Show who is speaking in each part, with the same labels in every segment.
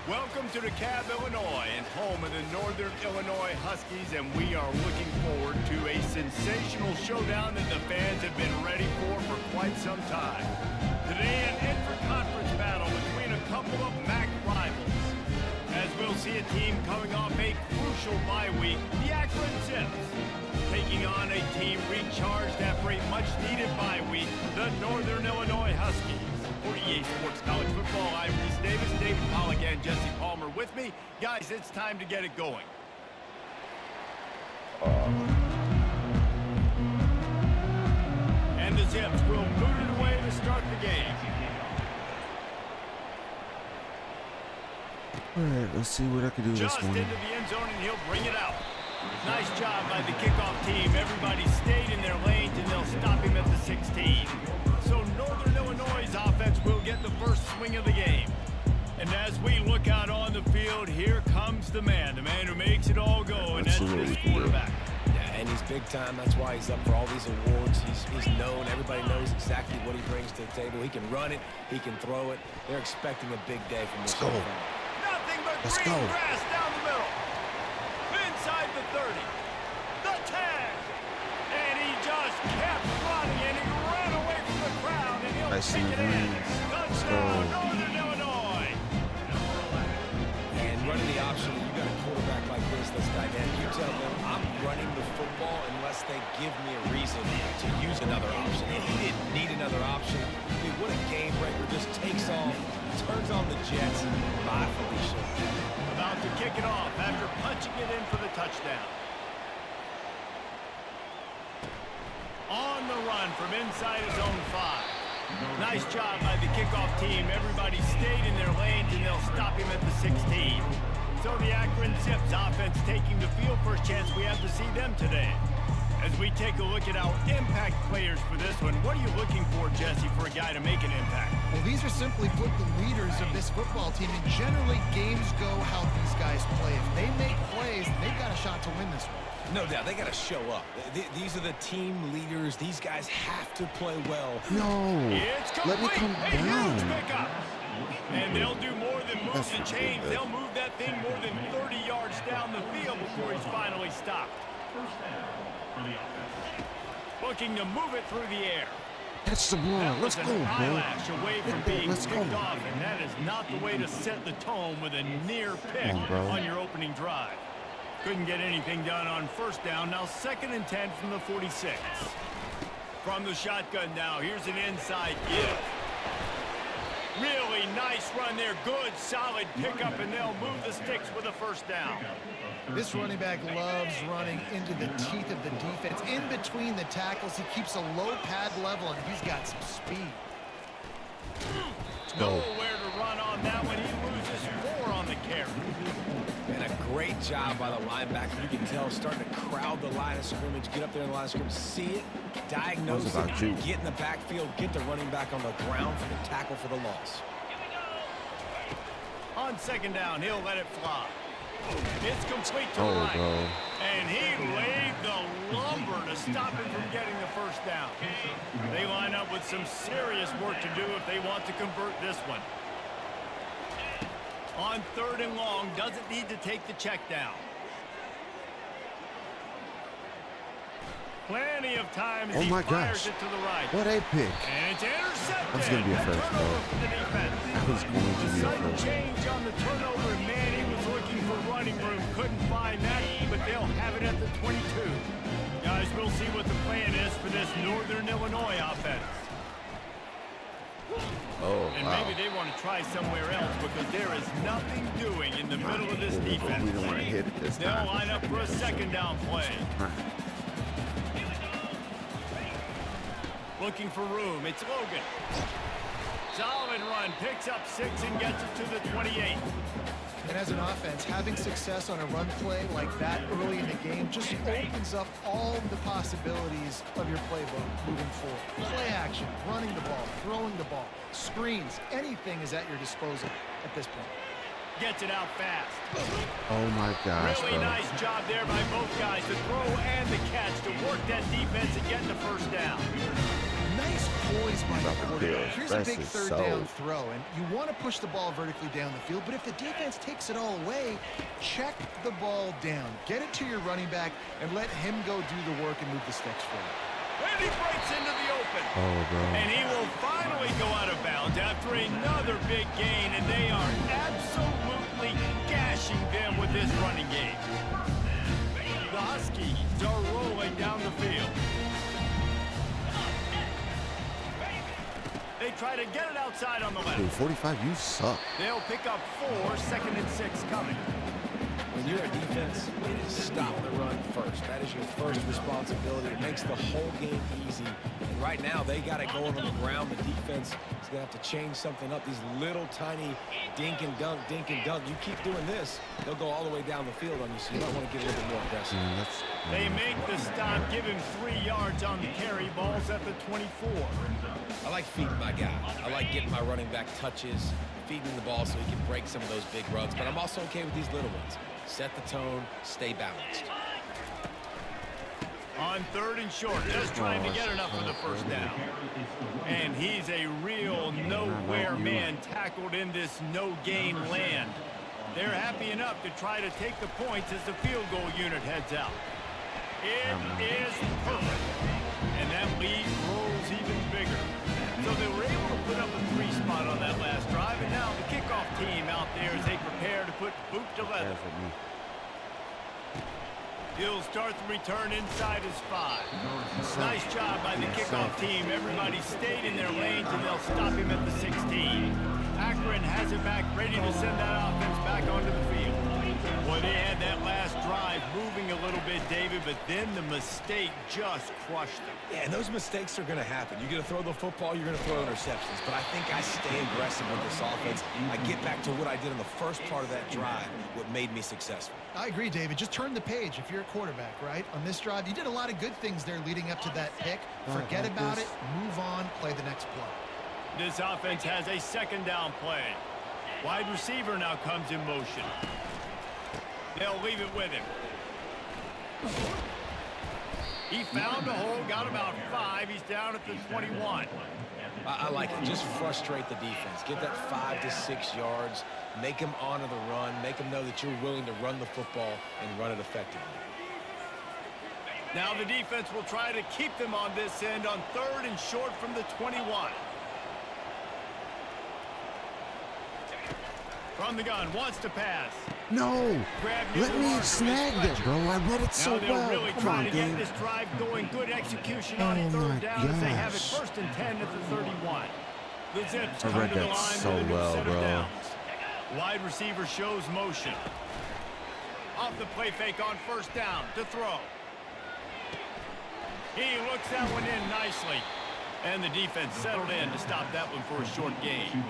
Speaker 1: Welcome to DeKalb, Illinois, and home of the Northern Illinois Huskies, and we are looking forward to a sensational showdown that the fans have been ready for quite some time. Today, an intra-conference battle between a couple of MAC rivals, as we'll see a team coming off a crucial bye week, the Akron Zips, taking on a team recharged after a much-needed bye week, the Northern Illinois Huskies. For EA Sports College Football, I'm Reese Davis, David Pollock, and Jesse Palmer with me. Guys, it's time to get it going. And the Zips will boot it away to start the game.
Speaker 2: All right, let's see what I can do this morning.
Speaker 1: Just into the end zone, and he'll bring it out. Nice job by the kickoff team. Everybody stayed in their lanes, and they'll stop him at the 16. So Northern Illinois' offense will get the first swing of the game. And as we look out on the field, here comes the man who makes it all go, and that's this quarterback.
Speaker 3: Yeah, and he's big time. That's why he's up for all these awards. He's known. Everybody knows exactly what he brings to the table. He can run it. He can throw it. They're expecting a big day from this guy.
Speaker 1: Nothing but green grass down the middle. Inside the 30. The tag. And he just kept running, and he ran away from the crowd, and he'll take it in. Touchdown, Northern Illinois.
Speaker 3: And running the option, you got a quarterback like this that's dynamic. You tell them, I'm running the football unless they give me a reason to use another option. And he didn't need another option. Dude, what a game breaker. Just takes off, turns on the Jets. Bye, Felicia.
Speaker 1: About to kick it off after punching it in for the touchdown. On the run from inside his own 5. Nice job by the kickoff team. Everybody stayed in their lanes, and they'll stop him at the 16. So the Akron Zips offense taking the field. First chance we have to see them today. As we take a look at our impact players for this one, what are you looking for, Jesse, for a guy to make an impact?
Speaker 4: Well, these are simply put the leaders of this football team, and generally games go how these guys play. If they make plays, they've got a shot to win this one.
Speaker 3: No doubt, they got to show up. These are the team leaders. These guys have to play well.
Speaker 2: No, let me come down.
Speaker 1: And they'll do more than move the chains. They'll move that thing more than 30 yards down the field before he's finally stopped. Looking to move it through the air.
Speaker 2: That's the ball. Let's go, bro.
Speaker 1: Eyelash away from being picked off, and that is not the way to set the tone with a near pick on your opening drive. Couldn't get anything done on first down. Now 2nd and 10 from the 46. From the shotgun now, here's an inside give. Really nice run there. Good, solid pickup, and they'll move the sticks with a first down.
Speaker 4: This running back loves running into the teeth of the defense. In between the tackles, he keeps a low pad level, and he's got some speed.
Speaker 1: Nowhere to run on that one. He loses 4 on the carry.
Speaker 3: And a great job by the linebacker. You can tell starting to crowd the line of scrimmage, get up there in the line of scrimmage, see it, diagnose it, get in the backfield, get the running back on the ground for the tackle for the loss.
Speaker 1: On 2nd down, he'll let it fly. It's complete to the right. And he laid the lumber to stop him from getting the first down. They line up with some serious work to do if they want to convert this one. On 3rd and long, doesn't need to take the check down. Plenty of time as he fires it to the right.
Speaker 2: What a pick.
Speaker 1: And it's intercepted.
Speaker 2: That's going to be a first, bro. That was going to be a
Speaker 1: Sudden
Speaker 2: first.
Speaker 1: change on the turnover, and man, he was looking for running room. Couldn't find that, but they'll have it at the 22. Guys, we'll see what the plan is for this Northern Illinois offense. And maybe they want to try somewhere else because there is nothing doing in the middle of this defense.
Speaker 2: We don't want to hit it this time.
Speaker 1: They'll line up for a 2nd down play. Looking for room. It's Logan. Solid run. Picks up 6 and gets it to the 28.
Speaker 4: And as an offense, having success on a run play like that early in the game just opens up all the possibilities of your playbook moving forward. Play action, running the ball, throwing the ball, screens, anything is at your disposal at this point.
Speaker 1: Gets it out fast.
Speaker 2: Oh my gosh,
Speaker 1: really nice job there by both guys, the throw and the catch to work that defense and get the first down.
Speaker 4: Nice poise by the quarterback. Here's a big
Speaker 2: Impressive.
Speaker 4: third down throw, and you want to push the ball vertically down the field, but if the defense takes it all away, check the ball down. Get it to your running back and let him go do the work and move the sticks for you.
Speaker 1: And he breaks into the open.
Speaker 2: Oh, bro.
Speaker 1: And he will finally go out of bounds after another big gain, and they are absolutely gashing them with this running game. The Huskies are rolling down the field. They try to get it outside on the left.
Speaker 2: Dude, 45, you suck.
Speaker 1: They'll pick up 4, 2nd and 6 coming.
Speaker 3: When you're a defense, it is stop the run first. That is your first responsibility. It makes the whole game easy. And right now, they got it going on the ground. The defense is going to have to change something up. These little tiny dink and dunk, dink and dunk. You keep doing this, they'll go all the way down the field on you, so you might want to get a little bit more aggressive.
Speaker 1: They make the stop, give him 3 yards on the carry. Ball's at the 24.
Speaker 3: I like feeding my guy. I like getting my running back touches, feeding the ball so he can break some of those big runs. But I'm also okay with these little ones. Set the tone, stay balanced.
Speaker 1: On 3rd and short, just trying to get enough for the first down. And he's a real nowhere man tackled in this no-gain land. They're happy enough to try to take the points as the field goal unit heads out. It is perfect. And that lead grows even bigger. So they were able to put up a 3 spot on that last drive, and now the kickoff team out there as they prepare to put boot to leather. He'll start the return inside his 5. Nice job by the kickoff team. Everybody stayed in their lanes, and they'll stop him at the 16. Akron has it back, ready to send that offense back onto the field. Boy, they had that last drive moving a little bit, David, but then the mistake just crushed them.
Speaker 3: Yeah, and those mistakes are going to happen. You're going to throw the football, you're going to throw interceptions. But I think I stay aggressive with this offense. I get back to what I did in the first part of that drive, what made me successful.
Speaker 4: I agree, David. Just turn the page if you're a quarterback, right? On this drive, you did a lot of good things there leading up to that pick. Forget about it, move on, play the next play.
Speaker 1: This offense has a 2nd down play. Wide receiver now comes in motion. They'll leave it with him. He found a hole, got about 5. He's down at the 21.
Speaker 3: I like it. Just frustrate the defense. Get that 5 to 6 yards. Make them honor the run. Make them know that you're willing to run the football and run it effectively.
Speaker 1: Now the defense will try to keep them on this end on 3rd and short from the 21. From the gun, wants to pass.
Speaker 2: No! Let me snag that, bro. I read it so well.
Speaker 1: Now they're really
Speaker 2: Come on,
Speaker 1: trying to get
Speaker 2: game.
Speaker 1: this drive going. Good execution on 3rd down as they have it 1st and 10 at the 31. The Zips
Speaker 2: I
Speaker 1: come
Speaker 2: read
Speaker 1: to the
Speaker 2: that
Speaker 1: line
Speaker 2: so
Speaker 1: with a new
Speaker 2: well,
Speaker 1: set of
Speaker 2: bro.
Speaker 1: downs. Wide receiver shows motion. Off the play fake on 1st down to throw. He looks that one in nicely. And the defense settled in to stop that one for a short gain.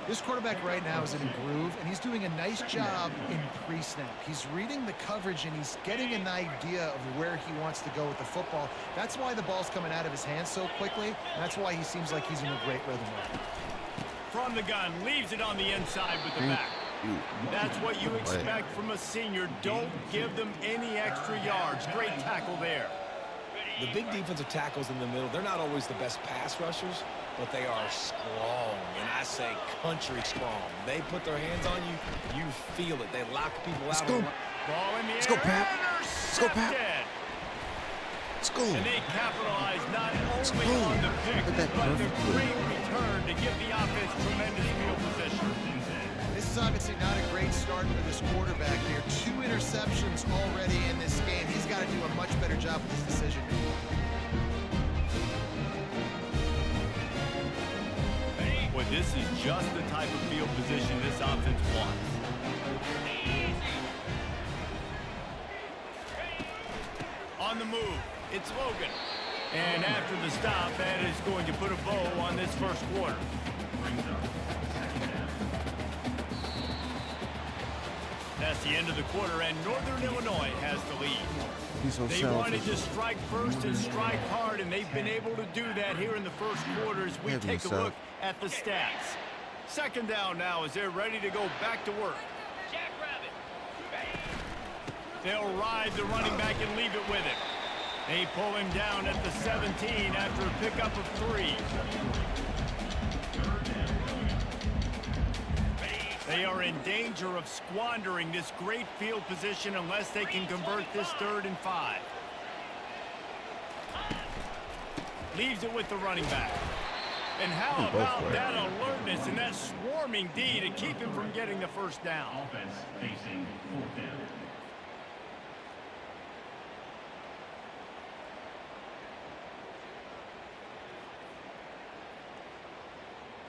Speaker 4: This quarterback right now is in a groove, and he's doing a nice job in pre-snap. He's reading the coverage, and he's getting an idea of where he wants to go with the football. That's why the ball's coming out of his hands so quickly, and that's why he seems like he's in a great rhythm right now.
Speaker 1: From the gun, leaves it on the inside with the back. That's what you expect from a senior. Don't give them any extra yards. Great tackle there.
Speaker 3: The big defensive tackles in the middle, they're not always the best pass rushers, but they are strong, and I say country strong. They put their hands on you, you feel it. They lock people out.
Speaker 2: Let's go.
Speaker 1: Ball in the
Speaker 2: Let's
Speaker 1: air.
Speaker 2: go, Pat. Let's go, Pat. Let's go.
Speaker 1: And they capitalize not only
Speaker 2: go.
Speaker 1: on the pick,
Speaker 2: Look at that
Speaker 1: but the
Speaker 2: perfect
Speaker 1: great return to give the offense tremendous field position.
Speaker 4: This is obviously not a great start for this quarterback here. 2 interceptions already in this game. He's got to do a much better job with his decision making.
Speaker 1: Well, this is just the type of field position this offense wants. On the move, it's Logan. And after the stop, that is going to put a bow on this first quarter. That's the end of the quarter, and Northern Illinois has the lead.
Speaker 2: He's so
Speaker 1: They
Speaker 2: selfish.
Speaker 1: wanted to strike first and strike hard, and they've been able to do that here in the first quarter as we
Speaker 2: Heavy
Speaker 1: take a
Speaker 2: yourself.
Speaker 1: look at the stats. 2nd down now as they're ready to go back to work. They'll ride the running back and leave it with him. They pull him down at the 17 after a pickup of 3. They are in danger of squandering this great field position unless they can convert this 3rd and 5. Leaves it with the running back. And how about that alertness and that swarming D to keep him from getting the first down?
Speaker 2: Offense facing 4th down.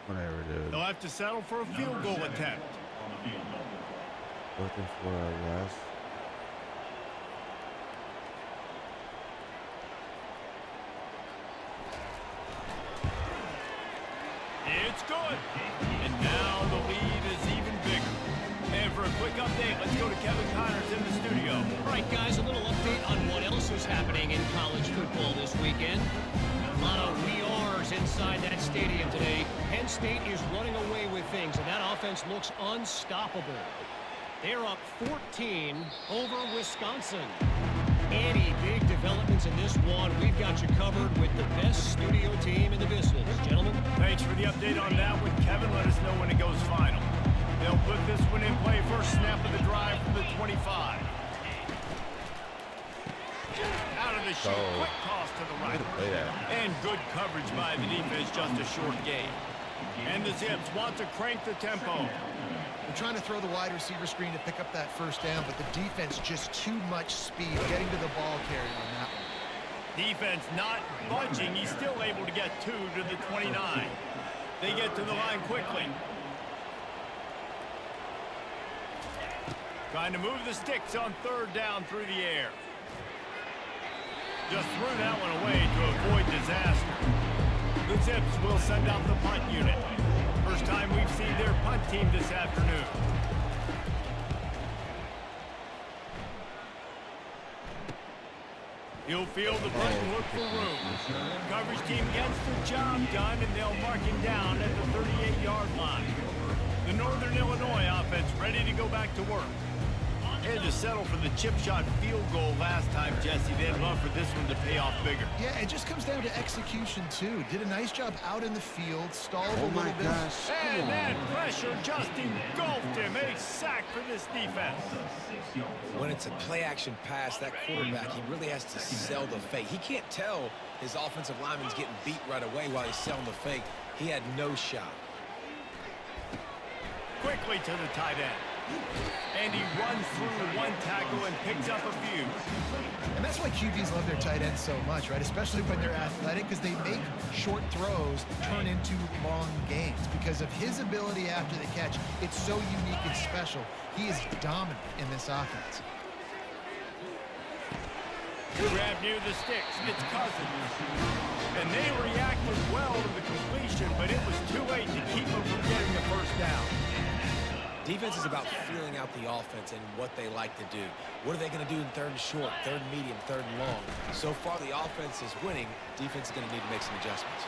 Speaker 5: Whatever, dude.
Speaker 1: They'll have to settle for a field goal attempt.
Speaker 5: Looking for a rest.
Speaker 1: It's good. And now the lead is even bigger. And for a quick update, let's go to Kevin Connors in the studio.
Speaker 6: All right, guys, a little update on what else is happening in college football this weekend. A lot of we are's inside that stadium today. Penn State is running away with things, and that offense looks unstoppable. They're up 14 over Wisconsin. Any big developments in this one, we've got you covered with the best studio team in the business. Gentlemen.
Speaker 1: Thanks for the update on that one, Kevin. Let us know when it goes final. They'll put this one in play. First snap of the drive from the 25. Out of the chute, quick toss to the right. And good coverage by the defense, just a short gain. And the Zips want to crank the tempo.
Speaker 4: They're trying to throw the wide receiver screen to pick up that first down, but the defense just too much speed getting to the ball carrier on that one.
Speaker 1: Defense not budging. He's still able to get 2 to the 29. They get to the line quickly. Trying to move the sticks on 3rd down through the air. Just threw that one away to avoid disaster. The Zips will send out the punt unit. First time we've seen their punt team this afternoon. He'll field the punt and look for room. Coverage team gets the job done, and they'll mark him down at the 38-yard line. The Northern Illinois offense ready to go back to work. Had to settle for the chip shot field goal last time, Jesse. They'd love for this one to pay off bigger.
Speaker 4: Yeah, it just comes down to execution, too. Did a nice job out in the field, stalled a little bit.
Speaker 5: Gosh.
Speaker 1: And that pressure just engulfed him. A sack for this defense.
Speaker 3: When it's a play-action pass, that quarterback, he really has to sell the fake. He can't tell his offensive lineman's getting beat right away while he's selling the fake. He had no shot.
Speaker 1: Quickly to the tight end. And he runs through one tackle and picks up a few.
Speaker 4: And that's why QBs love their tight ends so much, right? Especially when they're athletic, because they make short throws turn into long gains. Because of his ability after the catch, it's so unique and special. He is dominant in this offense.
Speaker 1: Grab near the sticks. It's Cousins. And they reacted well to the completion, but it was too late to keep them from getting the first down.
Speaker 3: Defense is about feeling out the offense and what they like to do. What are they going to do in 3rd and short, 3rd and medium, 3rd and long? So far, the offense is winning. Defense is going to need to make some adjustments.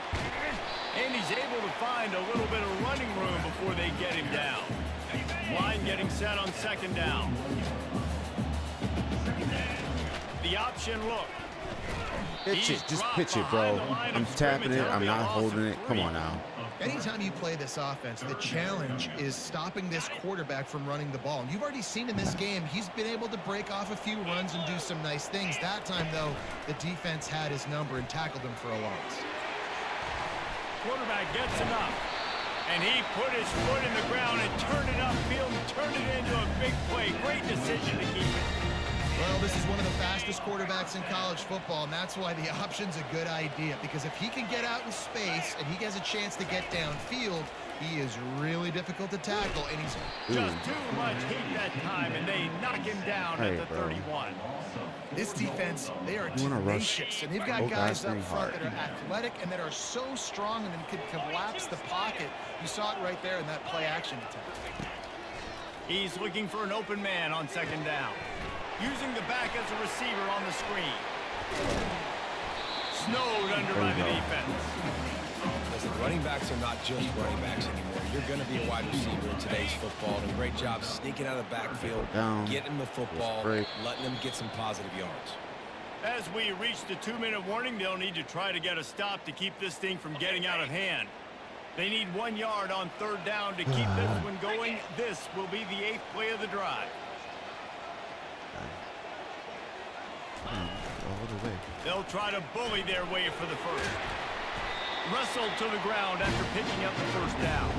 Speaker 1: And he's able to find a little bit of running room before they get him down. Line getting set on 2nd down. The option look.
Speaker 5: Pitch it. Just pitch it, bro. I'm tapping it. I'm not holding it. Come on now.
Speaker 4: Anytime you play this offense, the challenge is stopping this quarterback from running the ball. And you've already seen in this game, he's been able to break off a few runs and do some nice things. That time, though, the defense had his number and tackled him for a loss.
Speaker 1: Quarterback gets him up. And he put his foot in the ground and turned it upfield and turned it into a big play. Great decision to keep it.
Speaker 4: Well, this is one of the fastest quarterbacks in college football, and that's why the option's a good idea. Because if he can get out in space and he has a chance to get downfield, he is really difficult to tackle, and he's
Speaker 1: just too much heat that time, and they knock him down at the 31.
Speaker 4: This defense, they are tenacious, and they've got guys up front that are athletic and that are so strong and can collapse the pocket. You saw it right there in that play-action attempt.
Speaker 1: He's looking for an open man on 2nd down. Using the back as a receiver on the screen. Snowed under by the defense.
Speaker 3: Listen, running backs are not just running backs anymore. You're going to be a wide receiver in today's football. And a great job sneaking out of the backfield, getting the football, letting them get some positive yards.
Speaker 1: As we reach the 2-minute warning, they'll need to try to get a stop to keep this thing from getting out of hand. They need 1 yard on 3rd down to keep this one going. This will be the 8th play of the drive.
Speaker 5: All the way.
Speaker 1: They'll try to bully their way for the first. Wrestled to the ground after picking up the 1st down.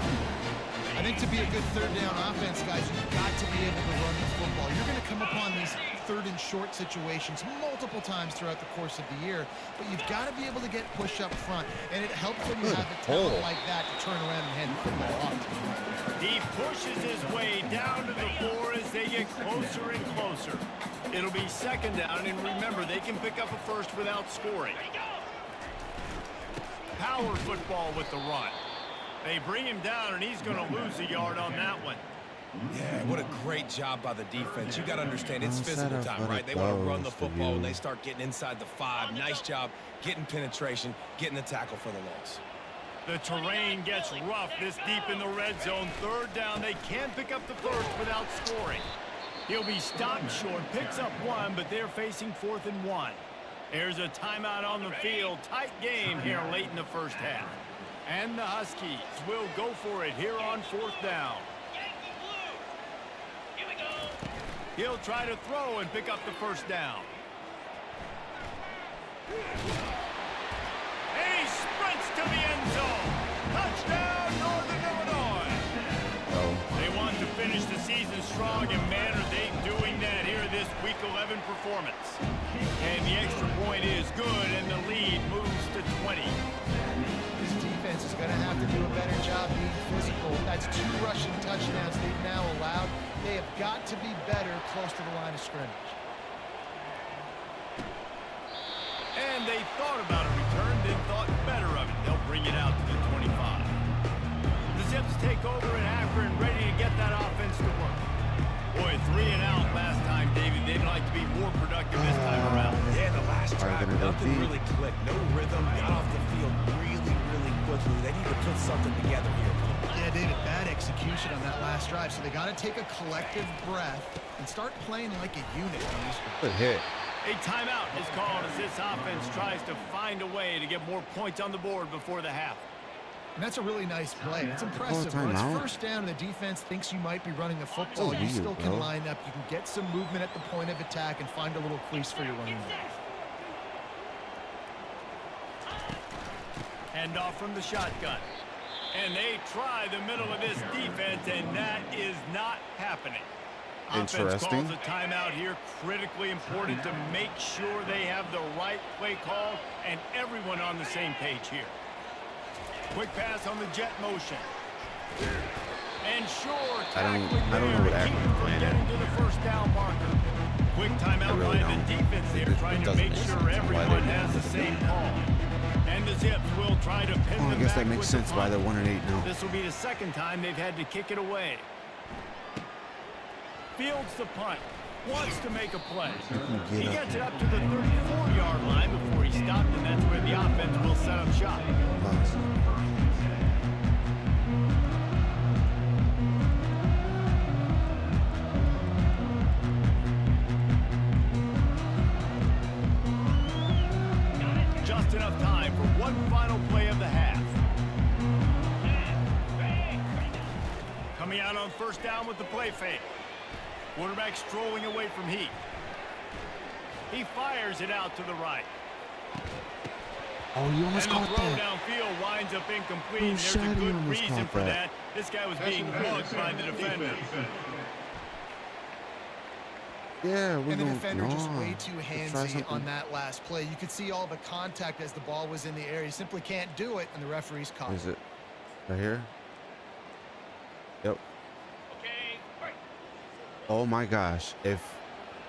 Speaker 4: I think to be a good 3rd down offense, guys, you've got to be able to run the football. You're going to come upon these 3rd and short situations multiple times throughout the course of the year, but you've got to be able to get push up front, and it helps when you have a talent like that to turn around and hand the football off.
Speaker 1: He pushes his way down to the floor as they get closer and closer. It'll be 2nd down, and remember, they can pick up a first without scoring. Power football with the run. They bring him down, and he's going to lose a yard on that one.
Speaker 3: Yeah, what a great job by the defense. You got to understand, it's physical time, right? They want to run the football when they start getting inside the 5. Nice job getting penetration, getting the tackle for the loss.
Speaker 1: The terrain gets rough this deep in the red zone. 3rd down, they can't pick up the first without scoring. He'll be stopped short, picks up 1, but they're facing 4th and 1. There's a timeout on the field. Tight game here late in the 1st half. And the Huskies will go for it here on 4th down. He'll try to throw and pick up the 1st down. And he sprints to the end zone. Touchdown, Northern Illinois. They want to finish the season strong, and man, are they doing that here this Week 11 performance. And the extra point is good, and the lead moves to 20.
Speaker 4: This defense is going to have to do a better job being physical. That's 2 rushing touchdowns they've now allowed. They have got to be better close to the line of scrimmage.
Speaker 1: And they thought about a return, then thought better of it. They'll bring it out to the 25. The Zips take over in Akron, ready to get that offense to work. Boy, 3 and out last time, David. They'd like to be more productive this time around.
Speaker 3: Yeah, the last drive, nothing really clicked. No rhythm, got off the field really quickly. They need to put something together here.
Speaker 4: Yeah, David, bad execution on that last drive, so they got to take a collective breath and start playing like a unit on this one.
Speaker 5: Good hit.
Speaker 1: A timeout is called as this offense tries to find a way to get more points on the board before the half.
Speaker 4: And that's a really nice play. It's impressive. When it's 1st down and the defense thinks you might be running the football, you still can line up. You can get some movement at the point of attack and find a little crease for your running back.
Speaker 1: Hand off from the shotgun. And they try the middle of this defense, and that is not happening. Offense calls a timeout here. Critically important to make sure they have the right play call and everyone on the same page here. Quick pass on the jet motion. And sure,
Speaker 5: I don't know what Akron playing at.
Speaker 1: To the 1st down marker. Quick timeout by the defense there, trying to make sure everyone has the same call. And the Zips will try to pin them back.
Speaker 5: I guess that makes sense why they're 1-8 now.
Speaker 1: This will be the 2nd time they've had to kick it away. Fields the punt. Wants to make a play. He gets it up to the 34-yard line before he stopped, and that's where the offense will set up shop. Just enough time for one final play of the half. Coming out on 1st down with the play fake. Quarterback strolling away from Heat. He fires it out to the right.
Speaker 5: Oh, you almost caught that.
Speaker 1: And the throw downfield winds up incomplete. There's a good reason for that. This guy was being mugged by the defender.
Speaker 5: Yeah,
Speaker 4: and the defender just way too handsy on that last play. You could see all the contact as the ball was in the air. You simply can't do it, and the referee's caught.
Speaker 5: Is it right here? Yep. Oh my gosh, if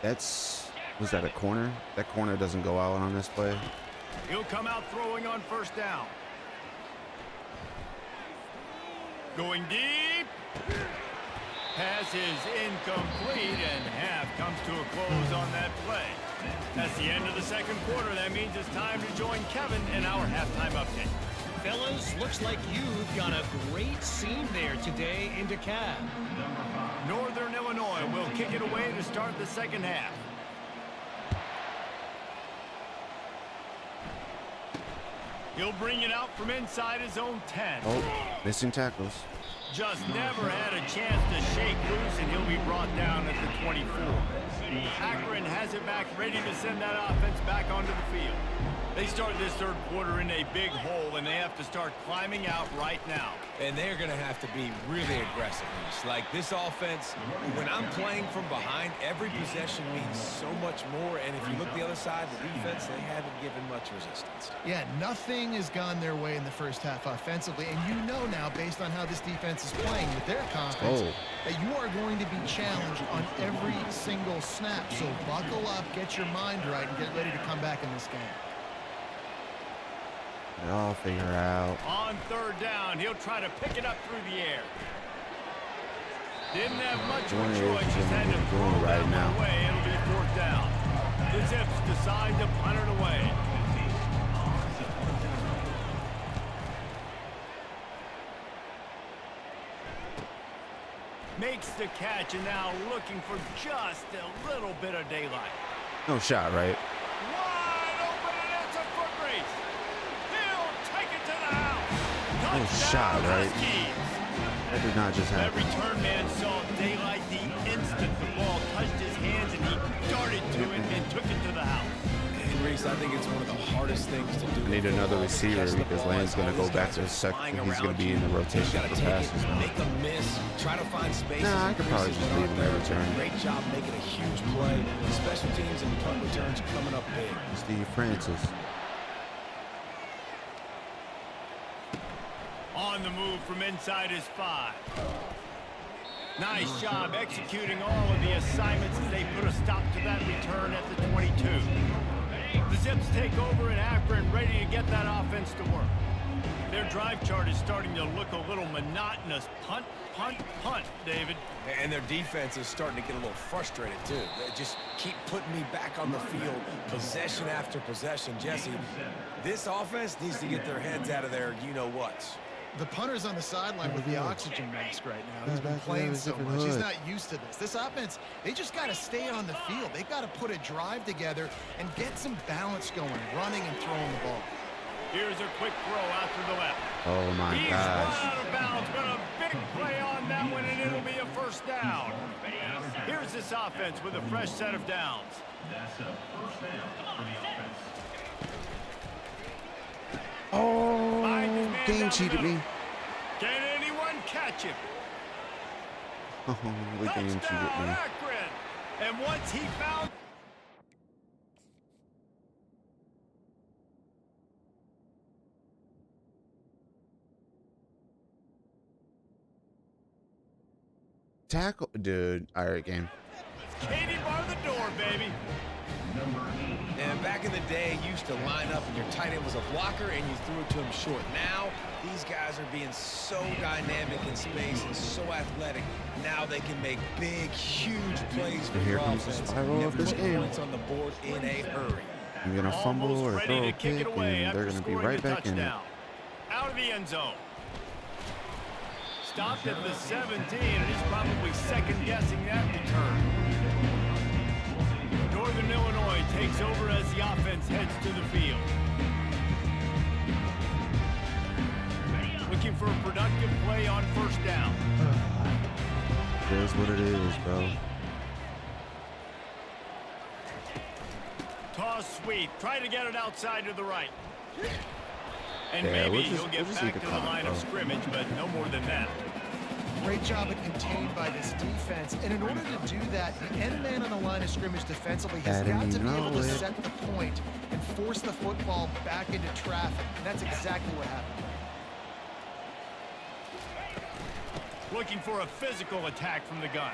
Speaker 5: that's, was that a corner? That corner doesn't go out on this play.
Speaker 1: He'll come out throwing on 1st down. Going deep. Pass is incomplete, and half comes to a close on that play. That's the end of the 2nd quarter. That means it's time to join Kevin in our halftime update.
Speaker 6: Fellas, looks like you've got a great scene there today in DeKalb.
Speaker 1: Northern Illinois will kick it away to start the 2nd half. He'll bring it out from inside his own 10.
Speaker 5: Oh, missing tackles.
Speaker 1: Just never had a chance to shake loose, and he'll be brought down at the 24. Akron has it back, ready to send that offense back onto the field. They start this third quarter in a big hole, and they have to start climbing out right now.
Speaker 3: And they're going to have to be really aggressive. Like this offense, when I'm playing from behind, every possession means so much more. And if you look the other side, the defense, they haven't given much resistance.
Speaker 4: Yeah, nothing has gone their way in the first half offensively. And you know now, based on how this defense is playing with their confidence, that you are going to be challenged on every single snap. So buckle up, get your mind right, and get ready to come back in this game.
Speaker 5: I'll figure out.
Speaker 1: On third down, he'll try to pick it up through the air. Didn't have much of a choice, just had to throw it right now. It'll be fourth down. The Zips decide to punt it away. Makes the catch, and now looking for just a little bit of daylight.
Speaker 5: No shot, right?
Speaker 1: Wide open, and it's a foot race. He'll take it to the house.
Speaker 5: No shot, right? That did not just happen.
Speaker 1: That return man saw daylight the instant the ball touched his hands, and he darted to it and took it to the house.
Speaker 3: And Reese, I think it's one of the hardest things to do.
Speaker 5: I need another receiver because Land's going to go back to his second. He's going to be in the rotation for passes now.
Speaker 3: Make a miss, try to find space.
Speaker 5: Nah, I could probably just leave him at return.
Speaker 3: Great job making a huge play. Special teams and punt returns are coming up big.
Speaker 5: Steve Francis.
Speaker 1: On the move from inside his 5. Nice job executing all of the assignments as they put a stop to that return at the 22. The Zips take over in Akron, ready to get that offense to work. Their drive chart is starting to look a little monotonous. Punt, punt, punt, David.
Speaker 3: And their defense is starting to get a little frustrated, too. They just keep putting me back on the field, possession after possession. Jesse, this offense needs to get their heads out of their you-know-whats.
Speaker 4: The punter's on the sideline with the oxygen mask right now. He's been playing so much. He's not used to this. This offense, they just got to stay on the field. They've got to put a drive together and get some balance going, running and throwing the ball.
Speaker 1: Here's a quick throw out to the left.
Speaker 5: Oh, my
Speaker 1: He's
Speaker 5: gosh.
Speaker 1: run out of bounds, but a big play on that one, and it'll be a first down. Here's this offense with a fresh set of downs.
Speaker 2: That's a first down for the offense.
Speaker 5: Oh, game cheated me.
Speaker 1: Can anyone catch him?
Speaker 5: Oh, the game cheated me.
Speaker 1: Akron. And once he found...
Speaker 5: Tackle, dude. All right, game.
Speaker 1: Katie bar the door, baby.
Speaker 3: And back in the day, you used to line up and your tight end was a blocker and you threw it to him short. Now, these guys are being so dynamic in space and so athletic. Now they can make big, huge plays for
Speaker 5: Here
Speaker 3: your
Speaker 5: comes the
Speaker 3: offense.
Speaker 5: spiral of this game.
Speaker 3: Points on the board in a hurry.
Speaker 5: I'm going to fumble
Speaker 1: Almost
Speaker 5: or
Speaker 1: ready
Speaker 5: throw
Speaker 1: to
Speaker 5: a
Speaker 1: kick
Speaker 5: pick,
Speaker 1: it away
Speaker 5: and they're
Speaker 1: after
Speaker 5: going to be
Speaker 1: scoring
Speaker 5: right
Speaker 1: the
Speaker 5: back in it.
Speaker 1: touchdown. Out of the end zone. Stopped at the 17, and he's probably second-guessing that return. Northern Illinois takes over as the offense heads to the field. Looking for a productive play on first down.
Speaker 5: It is what it is, bro.
Speaker 1: Toss sweep. Try to get it outside to the right. And
Speaker 5: Yeah,
Speaker 1: maybe
Speaker 5: we'll
Speaker 1: he'll get
Speaker 5: just
Speaker 1: back
Speaker 5: leave
Speaker 1: to
Speaker 5: it
Speaker 1: the
Speaker 5: calm,
Speaker 1: line
Speaker 5: bro.
Speaker 1: of scrimmage, but no more than that.
Speaker 4: Great job at contained by this defense. And in order to do that, the end man on the line of scrimmage defensively has got to be able to set the point and force the football back into traffic. And that's exactly what happened.
Speaker 1: Looking for a physical attack from the gun.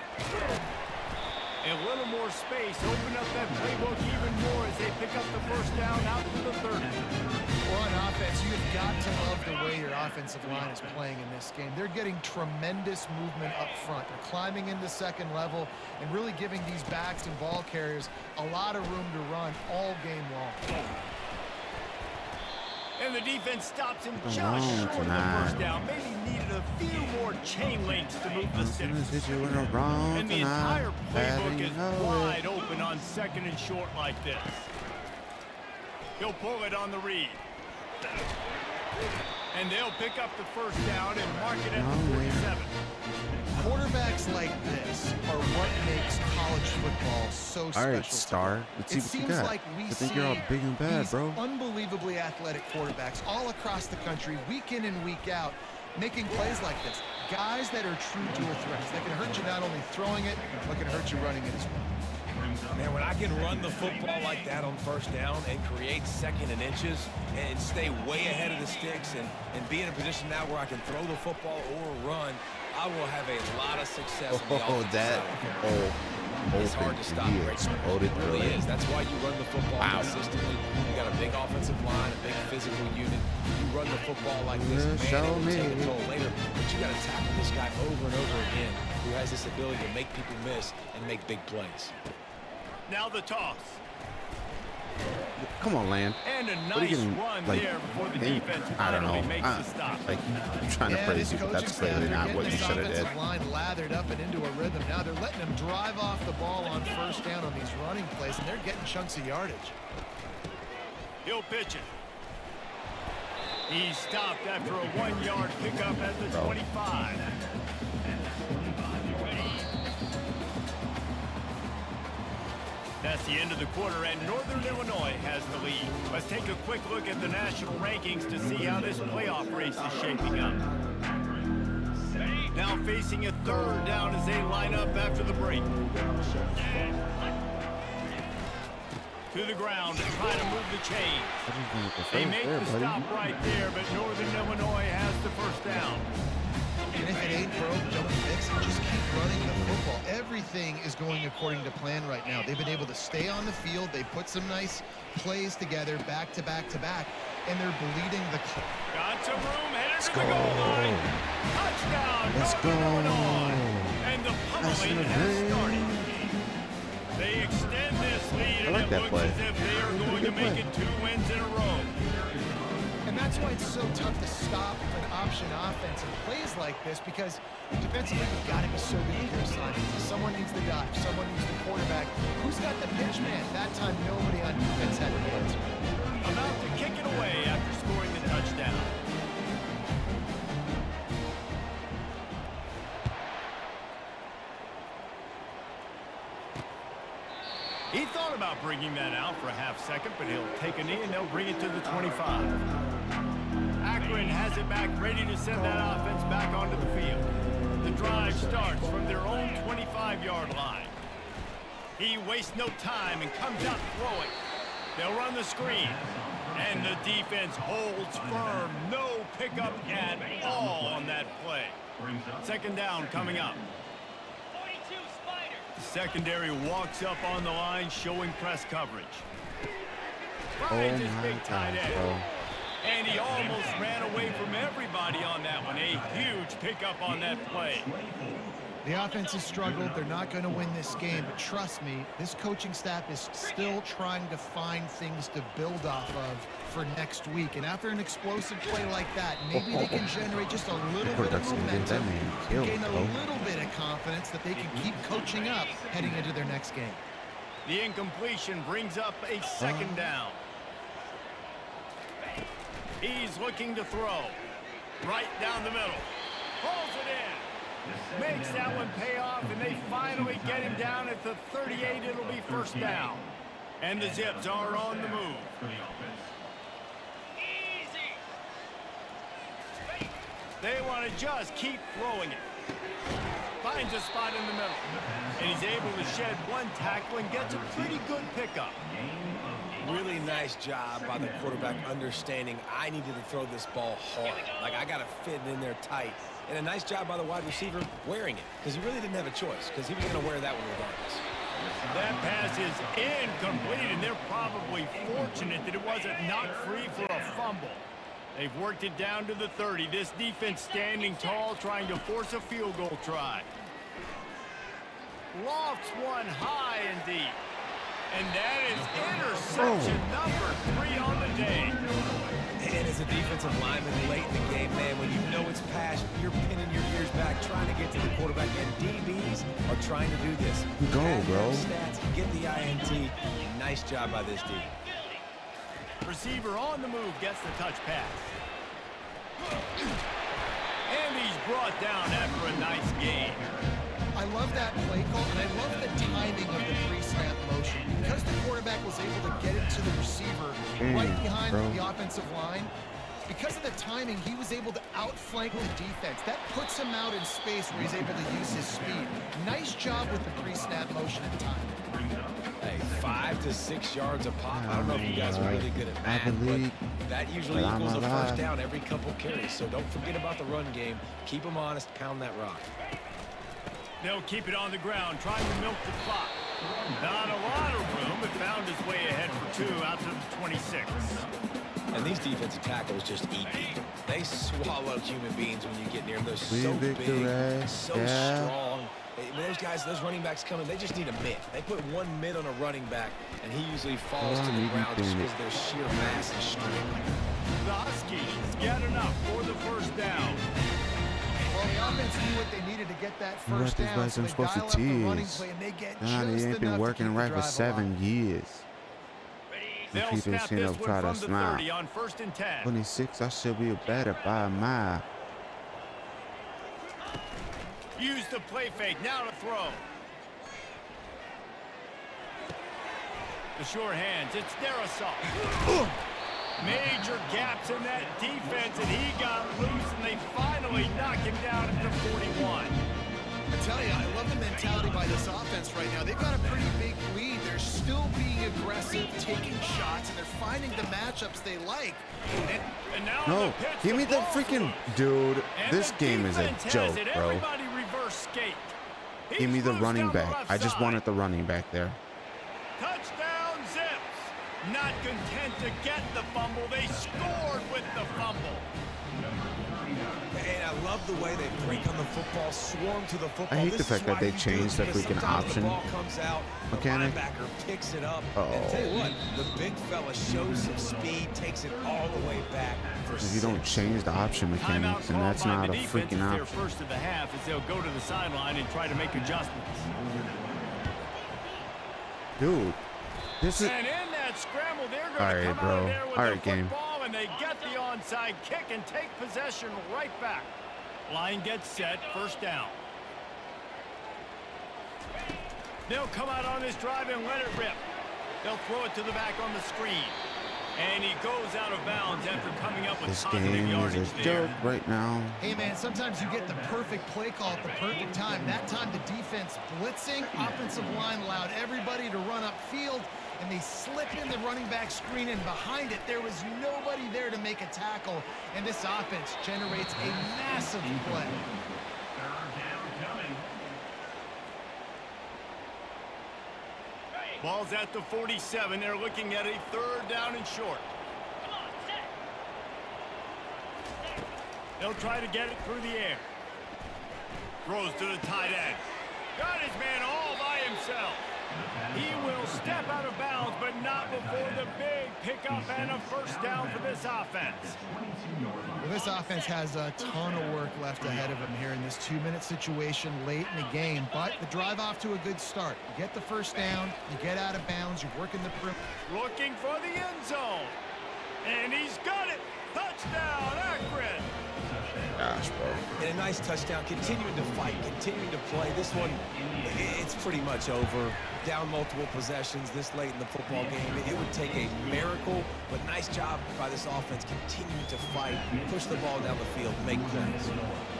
Speaker 1: A little more space, open up that playbook even more as they pick up the first down out to the 30.
Speaker 4: Well, on offense, you've got to love the way your offensive line is playing in this game. They're getting tremendous movement up front. They're climbing into second level and really giving these backs and ball carriers a lot of room to run all game long.
Speaker 1: And the defense stops him just
Speaker 5: Wrong
Speaker 1: short of the
Speaker 5: tonight.
Speaker 1: first down. Maybe needed a few more chain links to move the sticks.
Speaker 5: Hit you in the wrong
Speaker 1: And the
Speaker 5: tonight.
Speaker 1: entire
Speaker 5: Bad
Speaker 1: playbook
Speaker 5: and you
Speaker 1: is
Speaker 5: know it.
Speaker 1: wide open on second and short like this. He'll pull it on the read. And they'll pick up the first down and mark it at the 47.
Speaker 4: Quarterbacks like this are what makes college football so special.
Speaker 5: All right, Star. Let's see what you got.
Speaker 4: Like we
Speaker 5: I think you're all big and bad, bro.
Speaker 4: Unbelievably athletic quarterbacks all across the country, week in and week out, making plays like this. Guys that are true dual threats. That can hurt you not only throwing it, but can hurt you running it as well.
Speaker 3: Man, when I can run the football like that on first down and create second and inches and stay way ahead of the sticks and be in a position now where I can throw the football or run, I will have a lot of success. It's hard to stop. It really is. That's why you run the football consistently. You got a big offensive line, a big physical unit. You run the football like this, man, it will take a toll later. But you got to tackle this guy over and over again who has this ability to make people miss and make big plays.
Speaker 1: Now the toss.
Speaker 5: Come on, Land.
Speaker 1: And a nice run there before the defense finally makes the stop.
Speaker 5: Like, I'm trying to praise you, but that's clearly not what you should have did.
Speaker 4: Line lathered up and into a rhythm. Now they're letting them drive off the ball on first down on these running plays, and they're getting chunks of yardage.
Speaker 1: He'll pitch it. He's stopped after a 1-yard pickup at the 25. That's the end of the quarter, and Northern Illinois has the lead. Let's take a quick look at the national rankings to see how this playoff race is shaping up. Now facing a third down as they line up after the break. To the ground to try to move the chains. They make the stop right there, but Northern Illinois has the first down.
Speaker 4: And if it ain't broke, don't fix it. Just keep running the football. Everything is going according to plan right now. They've been able to stay on the field. They put some nice plays together, back to back to back, and they're bleeding the clock.
Speaker 1: Got some room, headed to the goal line. Touchdown, Northern Illinois. And the pummeling has started. They extend this lead, and it looks as if they are going to make it 2 wins in a row.
Speaker 4: And that's why it's so tough to stop an option offense and plays like this, because defensively you've got to be so good at your assignments. Someone needs the dive, someone needs the quarterback. Who's got the pitch man? That time nobody on defense had the answer.
Speaker 1: About to kick it away after scoring the touchdown. He thought about bringing that out for a half second, but he'll take a knee and they'll bring it to the 25. Akron has it back, ready to send that offense back onto the field. The drive starts from their own 25-yard line. He wastes no time and comes out throwing. They'll run the screen. And the defense holds firm. No pickup at all on that play. Second down coming up. Secondary walks up on the line, showing press coverage. Finds his big tight end. And he almost ran away from everybody on that one. A huge pickup on that play.
Speaker 4: The offense has struggled. They're not going to win this game, but trust me, this coaching staff is still trying to find things to build off of for next week. And after an explosive play like that, maybe they can generate just a little bit of momentum, gain a little bit of confidence that they can keep coaching up heading into their next game.
Speaker 1: The incompletion brings up a second down. He's looking to throw. Right down the middle. Pulls it in. Makes that one pay off, and they finally get him down at the 38. It'll be first down. And the Zips are on the move. They want to just keep throwing it. Finds a spot in the middle. And he's able to shed one tackle and gets a pretty good pickup.
Speaker 3: Really nice job by the quarterback understanding I needed to throw this ball hard. Like, I got to fit it in there tight. And a nice job by the wide receiver wearing it, because he really didn't have a choice, because he was going to wear that one regardless.
Speaker 1: That pass is incomplete, and they're probably fortunate that it wasn't knocked free for a fumble. They've worked it down to the 30. This defense standing tall, trying to force a field goal try. Lofts one high and deep. And that is interception number 3 on the day.
Speaker 3: And as a defensive lineman late in the game, man, when you know it's passion, you're pinning your ears back, trying to get to the quarterback, and DBs are trying to do this.
Speaker 5: Go, bro.
Speaker 3: Stats, get the INT. Nice job by this D.
Speaker 1: Receiver on the move gets the touch pass. And he's brought down after a nice gain.
Speaker 4: I love that play call, and I love the timing of the pre-snap motion. Because the quarterback was able to get it to the receiver right behind the offensive line, because of the timing, he was able to outflank the defense. That puts him out in space where he's able to use his speed. Nice job with the pre-snap motion and timing.
Speaker 3: Hey, 5 to 6 yards a pop. I don't know if you guys are really good at math, but that usually equals a first down every couple carries. So don't forget about the run game. Keep them honest. Pound that rock.
Speaker 1: They'll keep it on the ground, trying to milk the clock. Not a lot of room, but found his way ahead for 2 out to the 26.
Speaker 3: And these defensive tackles just eat deep. They swallow human beings when you get near them. They're so big, so strong. When those guys, those running backs come in, they just need a mitt. They put one mitt on a running back, and he usually falls to the ground just because of their sheer mass and strength.
Speaker 1: The Huskies get enough for the first down.
Speaker 4: Well, the offense knew what they needed to get that first down, so they dial up the running play, and they get just enough to keep the drive alive.
Speaker 5: They ain't been working right for 7 years.
Speaker 1: They'll
Speaker 5: people
Speaker 1: snap
Speaker 5: seen
Speaker 1: this
Speaker 5: them
Speaker 1: one
Speaker 5: try to
Speaker 1: from the
Speaker 5: snap.
Speaker 1: 30 on 1st and 10.
Speaker 5: 26, I should be better by a mile.
Speaker 1: Use the play fake, now to throw. The short hands, it's Darasol. Major gaps in that defense, and he got loose, and they finally knock him down at the 41.
Speaker 4: I tell you, I love the mentality by this offense right now. They've got a pretty big lead. They're still being aggressive, taking shots, and they're finding the matchups they like.
Speaker 1: And now
Speaker 5: No, give me the freaking dude. This game is a joke, bro. Give me the running back. I just wanted the running back there.
Speaker 1: Touchdown, Zips. Not content to get the fumble, they scored with the fumble.
Speaker 3: And I love the way they break on the football, swarm to the football.
Speaker 5: I hate the fact that they changed the freaking option mechanic.
Speaker 3: The linebacker picks it up. And tell you what, the big fella shows some speed, takes it all the way back for
Speaker 5: If you don't change the option mechanics, and that's not a freaking option.
Speaker 1: First of the half as they'll go to the sideline and try to make adjustments.
Speaker 5: Dude, this is...
Speaker 1: And in that scramble, they're going to come out of there with the football, and they get the onside kick and take possession right back. Line gets set, first down. They'll come out on this drive and let it rip. They'll throw it to the back on the screen. And he goes out of bounds after coming up with
Speaker 5: this
Speaker 1: positive
Speaker 5: game
Speaker 1: yardage
Speaker 5: is a
Speaker 1: there.
Speaker 5: joke right now.
Speaker 4: Hey, man, sometimes you get the perfect play call at the perfect time. That time the defense blitzing, offensive line allowed everybody to run upfield, and they slip in the running back screen, and behind it, there was nobody there to make a tackle, and this offense generates a massive play.
Speaker 1: Ball's at the 47. They're looking at a 3rd down and short. They'll try to get it through the air. Throws to the tight end. Got his man all by himself. He will step out of bounds, but not before the big pickup and a first down for this offense.
Speaker 4: Well, this offense has a ton of work left ahead of them here in this 2-minute situation late in the game, but the drive off to a good start. You get the first down, you get out of bounds, you're working the perimeter.
Speaker 1: Looking for the end zone. And he's got it. Touchdown, Akron.
Speaker 5: Gosh, bro.
Speaker 3: And a nice touchdown, continuing to fight, continuing to play. This one, it's pretty much over. Down multiple possessions this late in the football game. It would take a miracle, but nice job by this offense continuing to fight, push the ball down the field, make plays.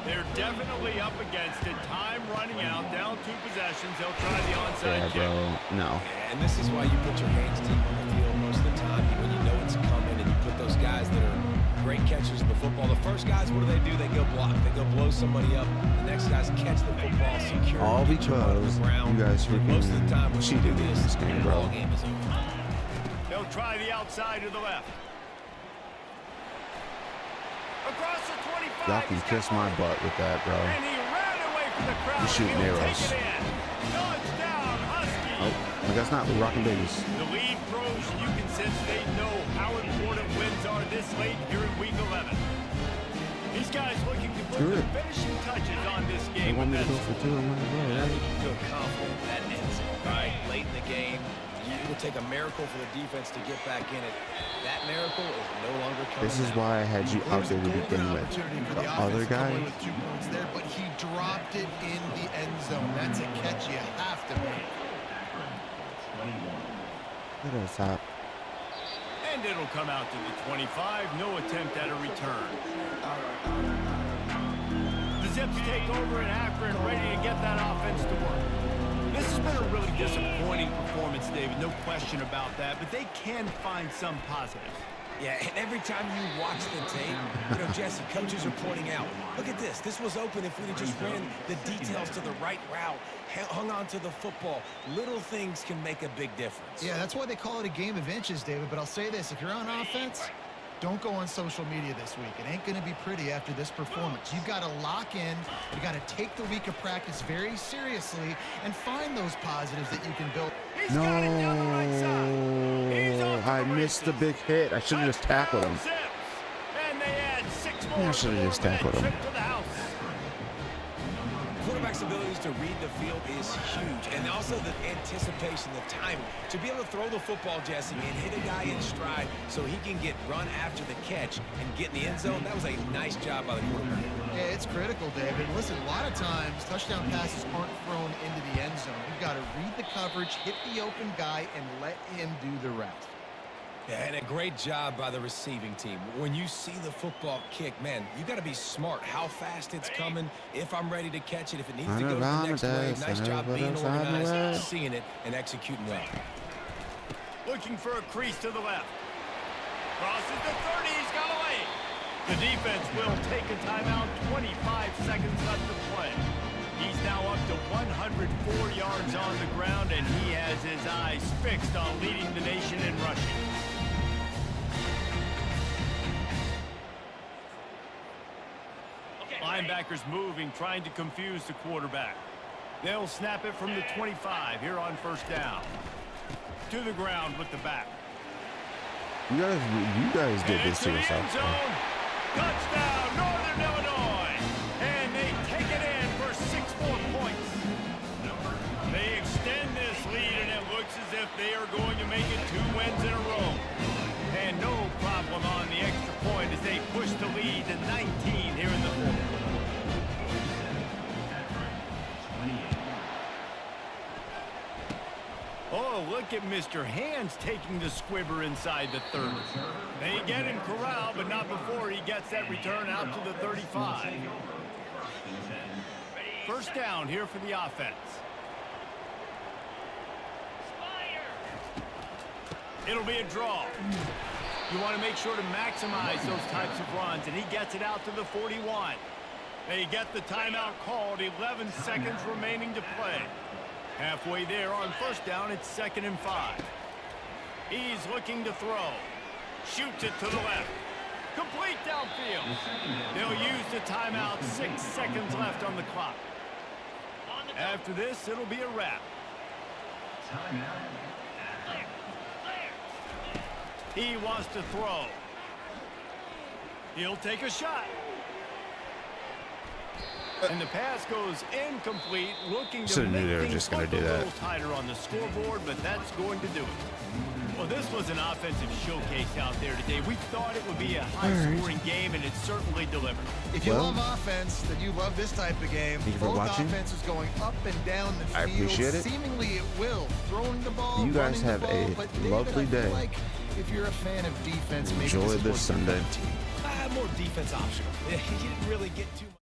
Speaker 1: They're definitely up against it. Time running out, down 2 possessions. They'll try the onside kick.
Speaker 5: Bro, no.
Speaker 3: And this is why you put your hands deep on the field most of the time when you know it's coming, and you put those guys that are great catchers of the football. The first guys, what do? They go block. They go blow somebody up. The next guys catch the football, secure.
Speaker 5: All because you guys
Speaker 3: most of the time when
Speaker 5: cheated in this game, bro.
Speaker 3: Game is over.
Speaker 1: They'll try the outside to the left. Across the 25.
Speaker 5: Y'all can kiss my butt with that, bro.
Speaker 1: And he ran away from the crowd.
Speaker 5: You're shooting
Speaker 1: He'll
Speaker 5: arrows.
Speaker 1: take it in. Touchdown, Huskies.
Speaker 5: Oh, I guess not. We're rocking babies.
Speaker 1: The lead grows, and you can sense they know how important wins are this late here in Week 11. These guys looking to put the finishing touches on this game.
Speaker 5: they want me to go for 2. I'm like, bro,
Speaker 3: I think you feel confident that ends it, right? Late in the game, it would take a miracle for the defense to get back in it. That miracle is no longer coming.
Speaker 5: this is why I had you out there to begin with. The other guy.
Speaker 4: With 2 points there, but he dropped it in the end zone. That's a catch you have to make.
Speaker 5: Look at us top.
Speaker 1: And it'll come out to the 25. No attempt at a return. The Zips take over in Akron, ready to get that offense to work. This has been a really disappointing performance, David. No question about that. But they can find some positives.
Speaker 3: Yeah, and every time you watch the tape, Jesse, coaches are pointing out, look at this. This was open if we'd have just ran the details to the right route, hung on to the football. Little things can make a big difference.
Speaker 4: Yeah, that's why they call it a game of inches, David. But I'll say this, if you're on offense, don't go on social media this week. It ain't going to be pretty after this performance. You've got to lock in. You got to take the week of practice very seriously and find those positives that you can build.
Speaker 5: No, I missed the big hit. I should have just tackled him.
Speaker 1: And they add 6 more.
Speaker 5: I should have just tackled him.
Speaker 3: Quarterback's abilities to read the field is huge, and also the anticipation, the timing. To be able to throw the football, Jesse, and hit a guy in stride so he can get run after the catch and get in the end zone, that was a nice job by the quarterback.
Speaker 4: Yeah, it's critical, David. Listen, a lot of times touchdown passes aren't thrown into the end zone. You've got to read the coverage, hit the open guy, and let him do the rest.
Speaker 3: Yeah, and a great job by the receiving team. When you see the football kick, man, you got to be smart how fast it's coming, if I'm ready to catch it, if it needs to go to the next wave. Nice job being organized, seeing it, and executing well.
Speaker 1: Looking for a crease to the left. Crosses the 30. He's got away. The defense will take a timeout. 25 seconds left to play. He's now up to 104 yards on the ground, and he has his eyes fixed on leading the nation in rushing. Linebackers moving, trying to confuse the quarterback. They'll snap it from the 25 here on first down. To the ground with the back.
Speaker 5: You guys did this to yourself.
Speaker 1: Touchdown, Northern Illinois. And they take it in for 6 more points. They extend this lead, and it looks as if they are going to make it 2 wins in a row. And no problem on the extra point as they push the lead to 19 here in the 4th. Oh, look at Mr. Hands taking the squibber inside the 30. They get him corralled, but not before he gets that return out to the 35. First down here for the offense. It'll be a draw. You want to make sure to maximize those types of runs, and he gets it out to the 41. They get the timeout called, 11 seconds remaining to play. Halfway there on first down, it's 2nd and 5. He's looking to throw. Shoots it to the left. Complete downfield. They'll use the timeout, 6 seconds left on the clock. After this, it'll be a wrap. He wants to throw. He'll take a shot. And the pass goes incomplete, looking to make things look a little tighter on the scoreboard, but that's going to do it. Well, this was an offensive showcase out there today. We thought it would be a high-scoring game, and it certainly delivered.
Speaker 4: If you love offense, then you love this type of game. Both offenses going up and down the field.
Speaker 5: I appreciate it.
Speaker 4: Seemingly it will. Throwing the ball,
Speaker 5: you guys have a lovely day.
Speaker 4: Like if you're a fan of defense,
Speaker 5: enjoy this Sunday.
Speaker 3: I have more defense optional. You didn't really get too much.